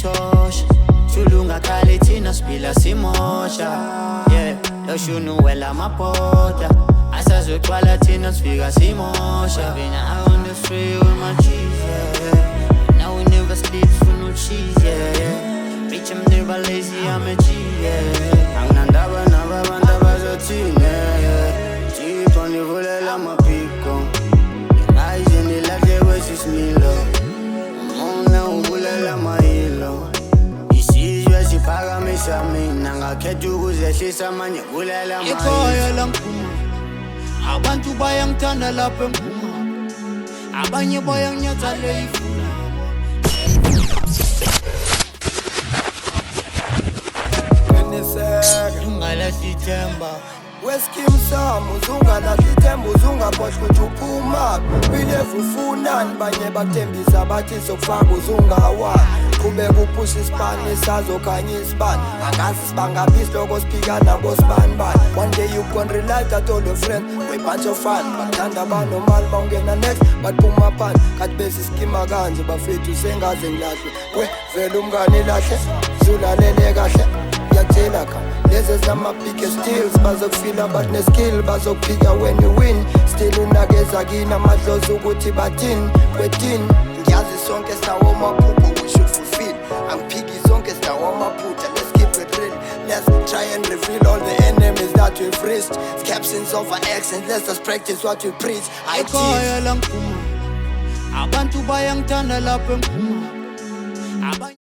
ngitosha Tulunga kali thina sibila simosha Yeah, loshunu wela mapota Asazocwala thina sifika simosha Been out on the street with my cheese, yeah Now we never sleep for no cheese, yeah Bitch, I'm never lazy, I'm a G, yeah Anginandaba nabantu abazothina, yeah Deep on the vulela mapiko Ngingayize ndilahle kwesisimilo Umona uvulela mahilo Isizwe siphakamisa mina Ngakhetha ukuzehlisa manje vulela mahilo Ikhaya langiphuma Abantu bayangithanda lapha emphuma Abanye bayanginyatha leyifuna Ungalahli ithemba Weskim Sam uzungalahli ithemba uzungakhohlwa ukuthi uphuma Bilevu ufunani banye bakuthembisa bathi sokufaka uzungawa Qhubeka uphusha isibani sazokhanya isibani Angazi sibangaphi isiloko siphika nabo sibanibani One day you gon' realize that all your friends we bunch of fun Bathanda banomali bawungena next baphuma phansi Kathi besiskima kanje bafethu usengaze ngilahle We vele umngane lahle zulalele kahle Yatela ka lezi zama biggest deals bazokufila but ne-skill bazokuphika when you win Still unakeza kina madlozi ukuthi bathini kwethini Ngiyazi sonke sinawo amaphupho we should fulfill Angiphiki sonke sinawo amaphutha let's keep it real Let's try and reveal all the enemies that we've reached Captions over accents let's just practice what we preach Ikhaya langiphuma Abantu bayangithanda lapha emphuma